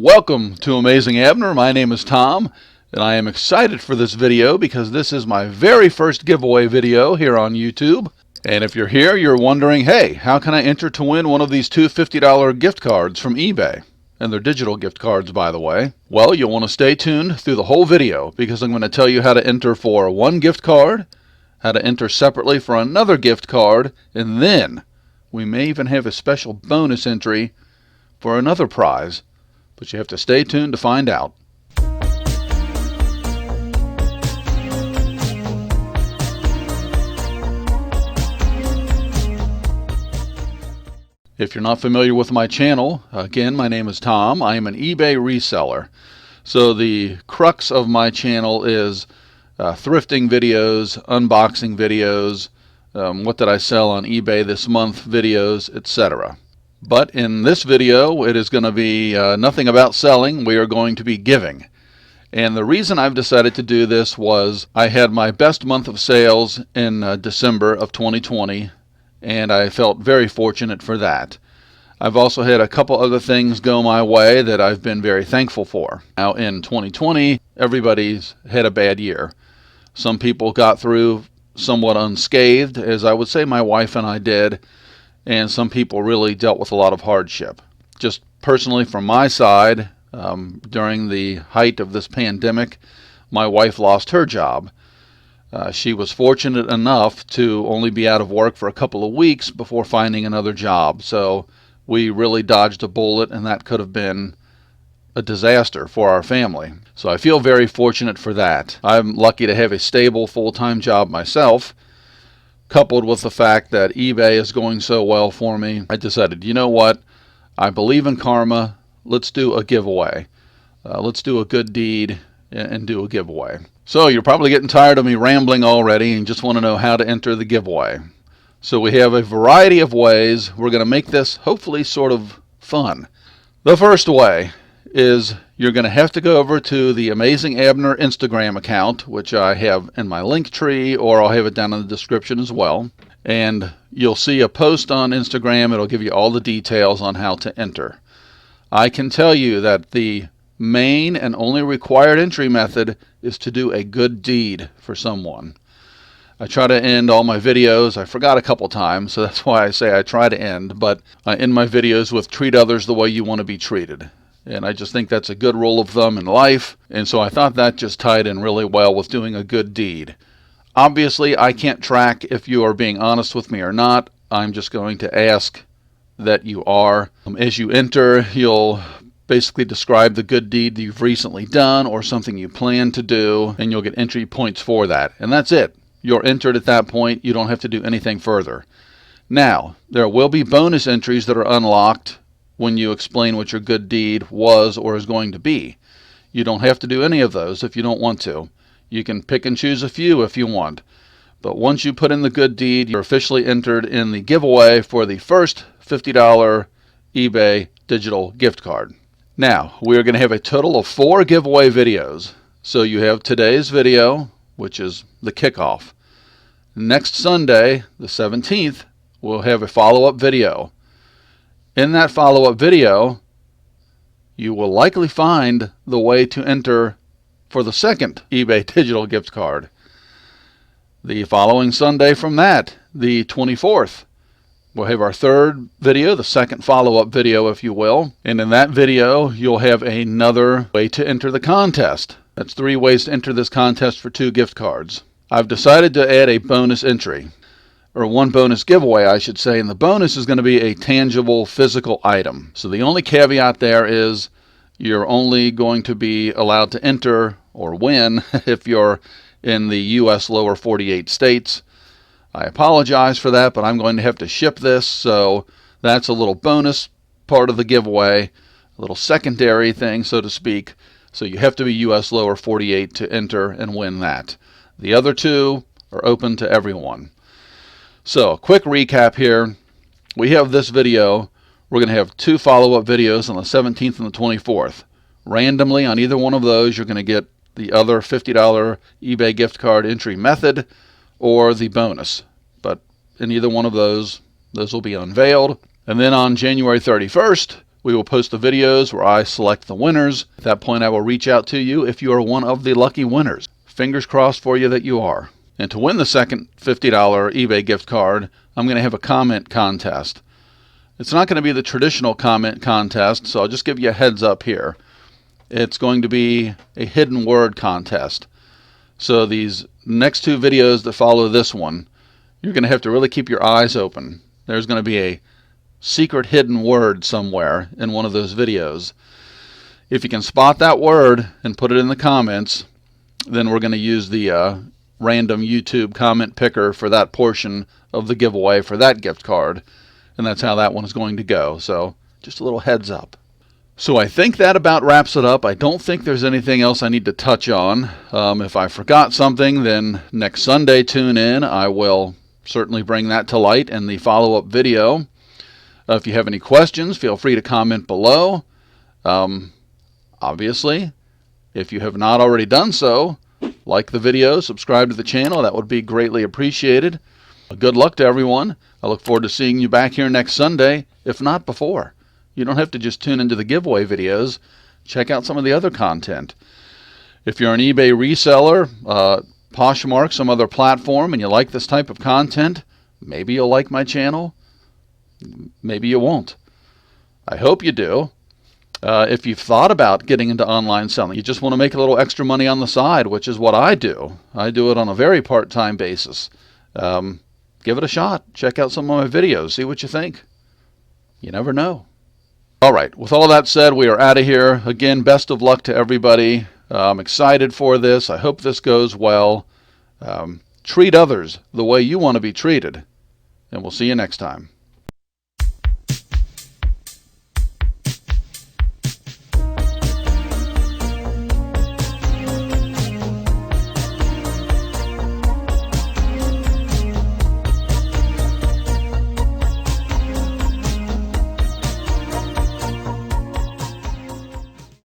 Welcome to Amazing Abner. My name is Tom, and I am excited for this video because this is my very first giveaway video here on YouTube. And if you're here, you're wondering, hey, how can I enter to win one of these two $50 gift cards from eBay? And they're digital gift cards, by the way. Well, you'll want to stay tuned through the whole video because I'm going to tell you how to enter for one gift card, how to enter separately for another gift card, and then we may even have a special bonus entry for another prize. But you have to stay tuned to find out. If you're not familiar with my channel, again, my name is Tom. I am an eBay reseller. So the crux of my channel is thrifting videos, unboxing videos, what did I sell on eBay this month videos, etc. But in this video, it is going to be nothing about selling. We are going to be giving. And the reason I've decided to do this was I had my best month of sales in December of 2020, and I felt very fortunate for that. I've also had a couple other things go my way that I've been very thankful for. Now in 2020, everybody's had a bad year. Some people got through somewhat unscathed, as I would say my wife and I did. And some people really dealt with a lot of hardship. Just personally from my side, during the height of this pandemic, my wife lost her job. She was fortunate enough to only be out of work for a couple of weeks before finding another job. So we really dodged a bullet, and that could have been a disaster for our family. So I feel very fortunate for that. I'm lucky to have a stable full-time job myself. Coupled with the fact that eBay is going so well for me, I decided, you know what? I believe in karma. Let's do a giveaway. Let's do a good deed and do a giveaway. So you're probably getting tired of me rambling already and just want to know how to enter the giveaway. So we have a variety of ways. We're going to make this hopefully sort of fun. The first way is you're going to have to go over to the Amazing Abner Instagram account, which I have in my link tree, or I'll have it down in the description as well. And you'll see a post on Instagram. It'll give you all the details on how to enter. I can tell you that the main and only required entry method is to do a good deed for someone. I try to end all my videos. I forgot a couple times, so that's why I say I try to end. But I end my videos with treat others the way you want to be treated. And I just think that's a good rule of thumb in life. And so I thought that just tied in really well with doing a good deed. Obviously, I can't track if you are being honest with me or not. I'm just going to ask that you are. As you enter, you'll basically describe the good deed that you've recently done or something you plan to do, and you'll get entry points for that. And that's it. You're entered at that point. You don't have to do anything further. Now, there will be bonus entries that are unlocked when you explain what your good deed was or is going to be. You don't have to do any of those if you don't want to. You can pick and choose a few if you want. But once you put in the good deed, you're officially entered in the giveaway for the first $50 eBay digital gift card. Now, we're going to have a total of 4 giveaway videos. So you have today's video, which is the kickoff. Next Sunday, the 17th, we'll have a follow-up video. In that follow-up video, you will likely find the way to enter for the second eBay digital gift card. The following Sunday from that, the 24th, we'll have our third video, the second follow-up video, if you will. And in that video, you'll have another way to enter the contest. That's 3 ways to enter this contest for 2 gift cards. I've decided to add a bonus entry. Or one bonus giveaway, I should say, and the bonus is going to be a tangible physical item. So the only caveat there is you're only going to be allowed to enter or win if you're in the U.S. lower 48 states. I apologize for that, but I'm going to have to ship this, so that's a little bonus part of the giveaway, a little secondary thing, so to speak. So you have to be U.S. lower 48 to enter and win that. The other 2 are open to everyone. So, quick recap here. We have this video. We're going to have 2 follow-up videos on the 17th and the 24th. Randomly, on either one of those, you're going to get the other $50 eBay gift card entry method or the bonus. But in either one of those will be unveiled. And then on January 31st, we will post the videos where I select the winners. At that point, I will reach out to you if you are one of the lucky winners. Fingers crossed for you that you are. And to win the second $50 eBay gift card, I'm going to have a comment contest. It's not going to be the traditional comment contest, so I'll just give you a heads up here. It's going to be a hidden word contest. So these next two videos that follow this one, you're going to have to really keep your eyes open. There's going to be a secret hidden word somewhere in one of those videos. If you can spot that word and put it in the comments, then we're going to use the random YouTube comment picker for that portion of the giveaway for that gift card. And that's how that one is going to go. So just a little heads up. So I think that about wraps it up. I don't think there's anything else I need to touch on. If I forgot something, then next Sunday tune in. I will certainly bring that to light in the follow-up video. If you have any questions, feel free to comment below. Obviously, if you have not already done so, like the video, subscribe to the channel. That would be greatly appreciated. Good luck to everyone. I look forward to seeing you back here next Sunday, if not before. You don't have to just tune into the giveaway videos. Check out some of the other content. If you're an eBay reseller, Poshmark, some other platform, and you like this type of content, maybe you'll like my channel. Maybe you won't. I hope you do. If you've thought about getting into online selling, you just want to make a little extra money on the side, which is what I do. I do it on a very part-time basis. Give it a shot. Check out some of my videos. See what you think. You never know. All right. With all that said, we are out of here. Again, best of luck to everybody. I'm excited for this. I hope this goes well. Treat others the way you want to be treated. And we'll see you next time.